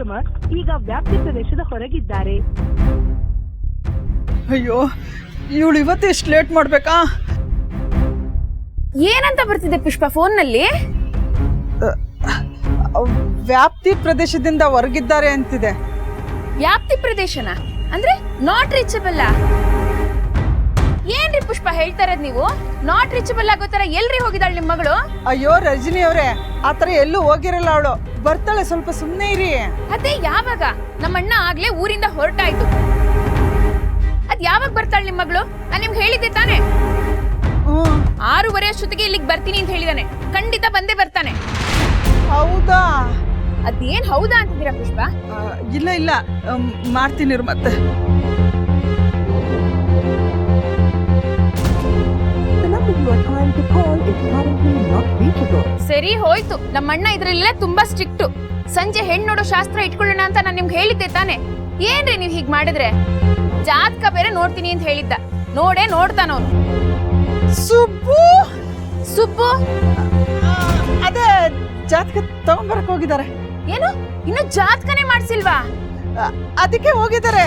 Customer ಈಗ ವ್ಯಾಪ್ತಿ ಪ್ರದೇಶದ ಹೊರಗಿದ್ದಾರೆ. ಅಯ್ಯೋ, ಇವಳು ಇವತ್ತು ಎಷ್ಟು ಲೇಟ್ ಮಾಡ್ಬೇಕಾ? ಏನಂತ ಬರ್ತಿದೆ ಪುಷ್ಪ ಫೋನ್ನಲ್ಲಿ? ವ್ಯಾಪ್ತಿ ಪ್ರದೇಶದಿಂದ ಹೊರಗಿದ್ದಾರೆ ಅಂತಿದೆ. ವ್ಯಾಪ್ತಿ ಪ್ರದೇಶನ ಅಂದ್ರೆ ನಾಟ್ ರೀಚಬಲ್. ಏನ್ರಿ ಪುಷ್ಪ ಹೇಳ್ತಾ ಇರೋದ್ ನೀವು? ನಾಟ್ ರೀಚಬಲ್ ಆಗೋ ತರ ಎಲ್ರಿ ಹೋಗಿದ್ದಾಳೆ ನಿಮ್ ಮಗಳು? ಅಯ್ಯೋ ರಜನಿ ಅವರೇ, ಆತರ ಎಲ್ಲೂ ಹೋಗಿರಲ್ಲ ಅವಳು. ಬರ್ತಾಳೆ, ಸ್ವಲ್ಪ ಸುಮ್ನೆ ಇರಿ. ಅದೇ ಯಾವಾಗ? ನಮ್ಮಣ್ಣ ಆಗ್ಲೇ ಊರಿಂದ ಹೊರಟಾಯ್ತು. ಅದ್ ಯಾವಾಗ ಬರ್ತಾಳೆ ನಿಮ್ ಮಗಳು? ನಾನ್ ನಿಮ್ಗೆ ಹೇಳಿದ್ದೆ ತಾನೆ 6:30 ಅಷ್ಟೊತ್ತಿಗೆ ಇಲ್ಲಿಗೆ ಬರ್ತೀನಿ ಅಂತ ಹೇಳಿದಾನೆ. ಖಂಡಿತ ಬಂದೇ ಬರ್ತಾನೆ. ಹೌದಾ? ಅದೇನ್ ಹೌದಾ ಅಂತಿದ್ದೀರಾ ಪುಷ್ಪ? ಇಲ್ಲ ಇಲ್ಲ, ಮಾಡ್ತೀನಿ ಮತ್ತೆ. ಸರಿ ಹೋಯ್ತು. ನಮ್ಮಣ್ಣ ಇದ್ರಲ್ಲೆಲ್ಲ ತುಂಬಾ ಸ್ಟ್ರಿಕ್ಟ್. ಸಂಜೆ ಹೆಣ್ಣು ನೋಡೋ ಶಾಸ್ತ್ರ ಇಟ್ಕೊಳ್ಳೋಣ ಅಂತ ನಾನ್ ನಿಮ್ಗೆ ಹೇಳಿದ್ದೆ ತಾನೆ. ಏನ್ರಿ ನೀವ್ ಹೀಗ್ ಮಾಡಿದ್ರೆ? ಜಾತಕ ಬೇರೆ ನೋಡ್ತೀನಿ ಅಂತ ಹೇಳಿದ್ದ. ನೋಡ್ತಾನವನು. ಸುಬ್ಬು ಸುಬ್ಬು ಅದೇ ಜಾತಕ ತಗೊಂಡ್ಬರಕ್ ಹೋಗಿದ್ದಾರೆ. ಏನು, ಇನ್ನು ಜಾತಕನೇ ಮಾಡ್ಸಿಲ್ವಾ? ಅದಕ್ಕೆ ಹೋಗಿದ್ದಾರೆ,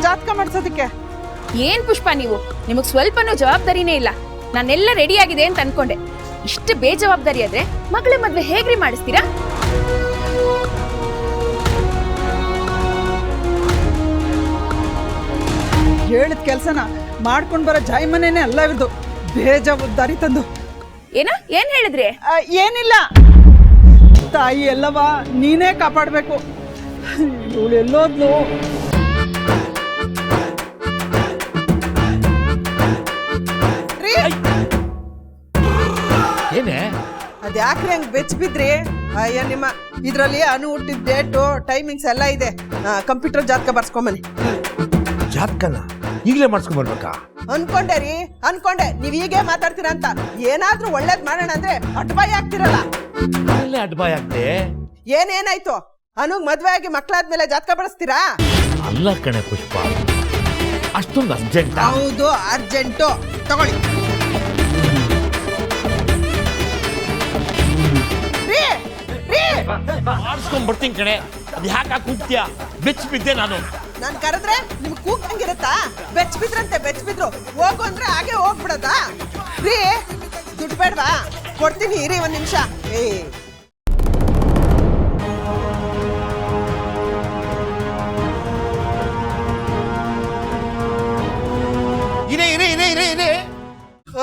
ಜಾತಕ ಮಾಡ್ಸೋದಕ್ಕೆ. ಏನ್ ಪುಷ್ಪ ನೀವು? ನಿಮಗ್ ಸ್ವಲ್ಪನೂ ಜವಾಬ್ದಾರಿನೇ ಇಲ್ಲ. ನಾನೆಲ್ಲ ರೆಡಿ ಆಗಿದೆ ಅಂತ ಅನ್ಕೊಂಡೆ. ಇಷ್ಟು ಬೇಜವಾಬ್ದಾರಿ ಆದ್ರೆ ಮಗಳ ಮದ್ವೆ ಹೇಗ್ರಿ ಮಾಡಿಸ್ತೀರಾ? ಹೇಳಿದ ಕೆಲ್ಸನ ಮಾಡ್ಕೊಂಡ್ ಬರೋ ಜಾಯ್ಮನೇನೆ ಅಲ್ಲ ಇವ್ರದು. ಬೇಜವಾಬ್ದಾರಿ ತಂದು. ಏನ್ ಹೇಳಿದ್ರಿ? ಏನಿಲ್ಲ ತಾಯಿ, ಎಲ್ಲವಾ ನೀನೇ ಕಾಪಾಡ್ಬೇಕು. ಇವಳು ಎಲ್ಲೋದ್ಲು? ಅದ್ಯಾಕ್ರಿ ಹಂಗ್ ಬೆಚ್ಚ ಬಿದ್ರಿ? ಅಯ್ಯ ನಿಮ್ಮ ಇದ್ರಲ್ಲಿ ಅನು ಹುಟ್ಟಿದ ಡೇಟು, ಟೈಮಿಂಗ್ಸ್ ಎಲ್ಲ ಇದೆ. ಕಂಪ್ಯೂಟರ್ ಜಾತಕ ಬರ್ಸ್ಕೊಂಬನಿ. ಜಾತಕನ ಈಗಲೇ ಮಾಡ್ಸ್ಕೊಂಡ್ ಬರ್ಬೇಕಾ? ಅನ್ಕೊಂಡೆ ನೀವ್ ಹೀಗೆ ಮಾತಾಡ್ತೀರಾ ಅಂತ. ಏನಾದ್ರೂ ಒಳ್ಳೇದ್ ಮಾಡೋಣ ಅಂದ್ರೆ ಅಡ್ಬಾಯಿ ಆಗ್ತಿರಲ್ಲ. ಅಡ್ಬಾಯ್ ಆಗ್ತೆ. ಏನೇನಾಯ್ತು? ಅನುಗ್ ಮದ್ವೆ ಆಗಿ ಮಕ್ಳಾದ್ಮೇಲೆ ಜಾತಕ ಬರೆಸ್ತೀರಾ? ಅಲ್ಲ ಕಣೆ ಪುಷ್ಪ, ಅಷ್ಟೊಂದು ಅರ್ಜೆಂಟ್? ಹೌದು, ಅರ್ಜೆಂಟು. ತಗೊಳ್ಳಿ. ಮಾಡ್ಸ್ಕೊಂಡ್ ಬರ್ತೀನಿ ಕಣೆ. ಅದ್ ಯಾಕೆ ಕೂಗ್ತೀಯಾ? ಬೆಚ್ಚ ಬಿದ್ದೆ ನಾನು ಕರೆದ್ರೆ ನಿಮ್ಗೆ ಕೂಗಂಗಿರುತ್ತಾ? ಬೆಚ್ಚ ಬಿದ್ರು ಹೋಗು ಅಂದ್ರೆ ಹಾಗೆ ಹೋಗ್ಬಿಡದಾ? ರೀ, ದುಡ್ಡು ಬೇಡವಾ? ಕೊಡ್ತೀನಿ ಇರಿ ಒಂದ್ ನಿಮಿಷ.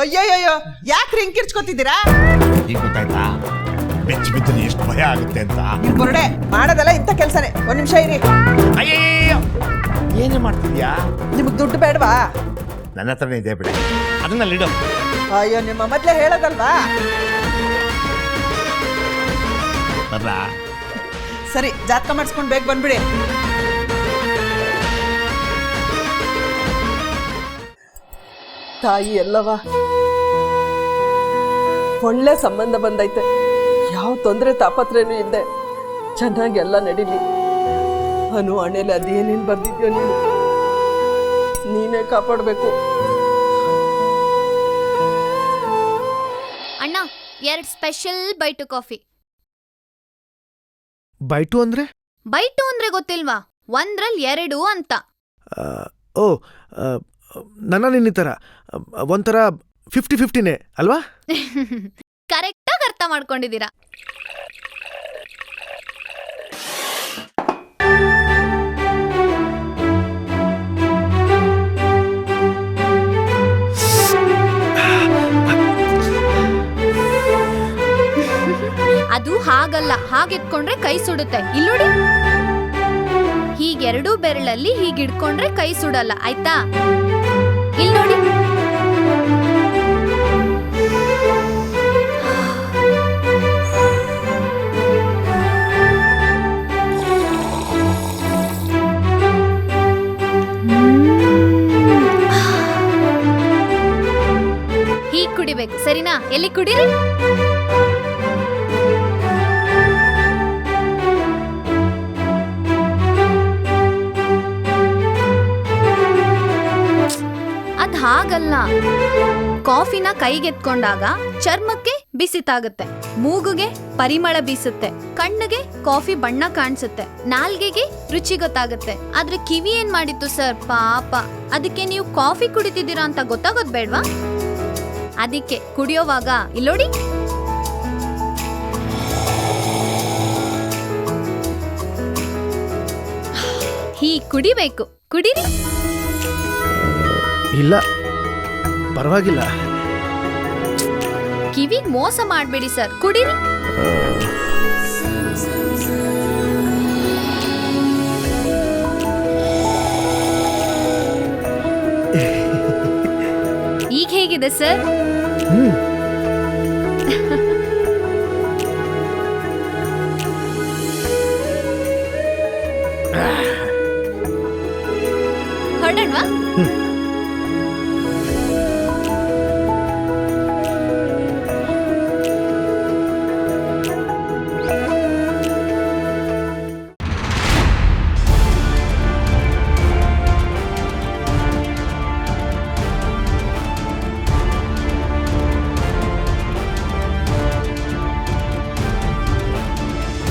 ಅಯ್ಯಯ್ಯೋ, ಯಾಕ್ರಿ ಹಿಂಗ್ ಕಿರ್ಚ್ಕೊತಿದ್ದೀರಾ? ಈಗ ಗೊತ್ತಾಯ್ತಾ ಬೆಚ್ಚ ಬಿದ್ದರೆ ಎಷ್ಟು ಭಯ ಆಗುತ್ತೆ ಅಂತ? ನೀವು ಬುರುಡೆ ಮಾಡೋದಲ್ಲ ಇಂಥ ಕೆಲ್ಸನೇ. ಒಂದ್ ನಿಮಿಷ ಇರಿ. ಅಯ್ಯಯ್ಯೋ, ಏನೇ ಮಾಡ್ತಿದ್ಯಾ? ನಿಮಗ್ ದುಡ್ಡು ಬೇಡವಾ? ನನ್ನ ಹತ್ರನೇ ಇದೆ ಬಿಡಿ, ಅದನ್ನಲ್ಲಿಡು. ಅಯ್ಯೋ, ನಿಮ್ಮ ಮೊದ್ಲೇ ಹೇಳೋದಲ್ವಾ? ಬರ್ಲಾ? ಸರಿ, ಜಾತಕ ಮಾಡಿಸ್ಕೊಂಡು ಬೇಗ ಬಂದ್ಬಿಡಿ. ತಾಯಿ ಎಲ್ಲವಾ ಒಳ್ಳೆ ಸಂಬಂಧ ಬಂದೈತೆ. ಯಾವ ತೊಂದರೆ ತಾಪತ್ರೇನೂ ಇಲ್ಲದೆ ಚೆನ್ನಾಗಿ ಎಲ್ಲ ನಡೀಲಿ. ಅನು ಹಣೆಯಲ್ಲಿ ಅದೇನೇನು ಬರ್ದಿದ್ಯೋ ನೀನೇ ಕಾಪಾಡಬೇಕು. ಅಣ್ಣ, 2 ಸ್ಪೆಷಲ್ ಬೈಟು ಕಾಫಿ. ಬೈಟು ಅಂದ್ರೆ? ಬೈಟು ಅಂದ್ರೆ ಗೊತ್ತಿಲ್ವಾ? 1ರಲ್ಲಿ 2 ಅಂತ. ಓ, ನನ್ನ ನಿನ್ನ ಥರ ಒಂಥರ 50-50ನೇ ಅಲ್ವಾ? ಕರೆಕ್ಟಾಗಿ ಅರ್ಥ ಮಾಡ್ಕೊಂಡಿದ್ದೀರಾ. ಅದು ಹಾಗಲ್ಲ, ಹಾಗೆತ್ಕೊಂಡ್ರೆ ಕೈ ಸುಡುತ್ತೆ. ಇಲ್ಲೋಡಿ, ಹೀಗೆರಡೂ ಬೆರಳಲ್ಲಿ ಹೀಗಿಡ್ಕೊಂಡ್ರೆ ಕೈ ಸುಡಲ್ಲ, ಆಯ್ತಾ? ಇಲ್ಲಿ ನೋಡಿ. ಹೀಗ್ ಕುಡಿಬೇಕು, ಸರಿನಾ? ಎಲ್ಲಿ ಕುಡೀರಿ. ಅದ್ ಹಾಗಲ್ಲ. ಕಾಫಿನ ಕೈಗೆತ್ಕೊಂಡಾಗ ಚರ್ಮಕ್ಕೆ ಬಿಸಿತಾಗುತ್ತೆ, ಮೂಗುಗೆ ಪರಿಮಳ ಬೀಸುತ್ತೆ, ಕಣ್ಣಿಗೆ ಕಾಫಿ ಬಣ್ಣ ಕಾಣಿಸುತ್ತೆ, ನಾಲ್ಗೆಗೆ ರುಚಿ ಗೊತ್ತಾಗುತ್ತೆ. ಆದ್ರೆ ಕಿವಿ ಏನ್ ಮಾಡಿತ್ತು ಸರ್ ಪಾಪ. ಅದಕ್ಕೆ ನೀವು ಕಾಫಿ ಕುಡಿತಿದ್ದೀರಾ ಅಂತ ಗೊತ್ತಾಗೋದ್ ಬೇಡ್ವಾ? ಅದಕ್ಕೆ ಕುಡಿಯೋವಾಗ ಇಲ್ಲೋಡಿ, ಹೀಗ್ ಕುಡಿಬೇಕು. ಕುಡೀರಿ. ಇಲ್ಲ ಪರವಾಗಿಲ್ಲ. ಕಿವಿಗ್ ಮೋಸ ಮಾಡ್ಬೇಡಿ ಸರ್, ಕುಡೀರಿ. ಈಗ ಹೇಗಿದೆ ಸರ್? ಹೊರಡಣ್ವಾ?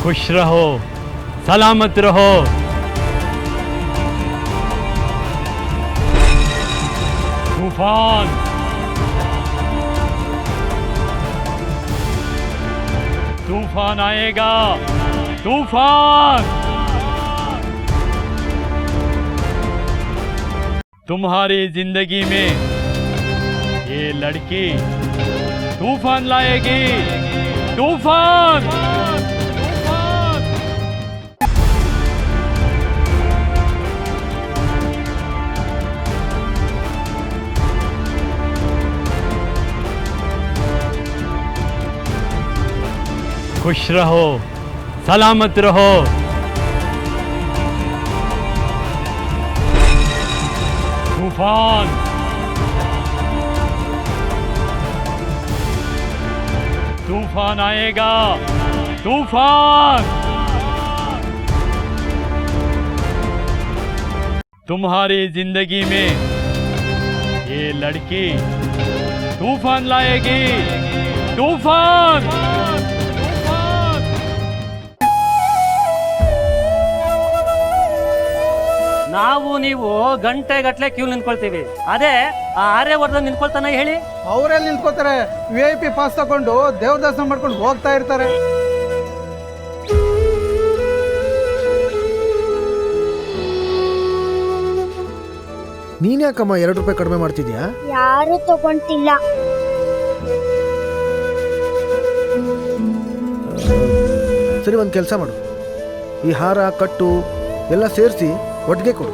खुश रहो, सलामत रहो। तूफान तूफान आएगा, तूफान। तुम्हारी जिंदगी में ये लड़की तूफान लाएगी, तूफान। खुश रहो, सलामत रहो। तूफान तूफान आएगा, तूफान। तुम्हारी जिंदगी में ये लड़की तूफान लाएगी, तूफान। ನಾವು ನೀವು ಗಂಟೆ ಗಟ್ಟಲೆ ಕ್ಯೂ ನಿಂತ್ಕೊಳ್ತೀವಿ. ಅದೇ ಆ ಆರ್ಯವರ್ಧನ್ ನಿಂತ್ಕೊಳ್ತಾನೆ ಹೇಳಿ? ಅವರೆಲ್ಲಿ ನಿಂತ್ಕೋತಾರೆ? VIP ಪಾಸ್ ತಗೊಂಡು ದೇವ್ರ ದರ್ಶನ ಮಾಡ್ಕೊಂಡು ಹೋಗ್ತಾ ಇರ್ತಾರೆ. ನೀನ್ ಯಾಕಮ್ಮ 2 ರೂಪಾಯಿ ಕಡಿಮೆ ಮಾಡ್ತಿದ್ಯಾ? ಯಾರು ತಗೊಂತಿಲ್ಲ. ಸರಿ, ಒಂದು ಕೆಲಸ ಮಾಡು, ಈ ಹಾರ ಕಟ್ಟು ಎಲ್ಲ ಸೇರಿಸಿ ಒಟ್ಟಿಗೆ ಕೊಡು.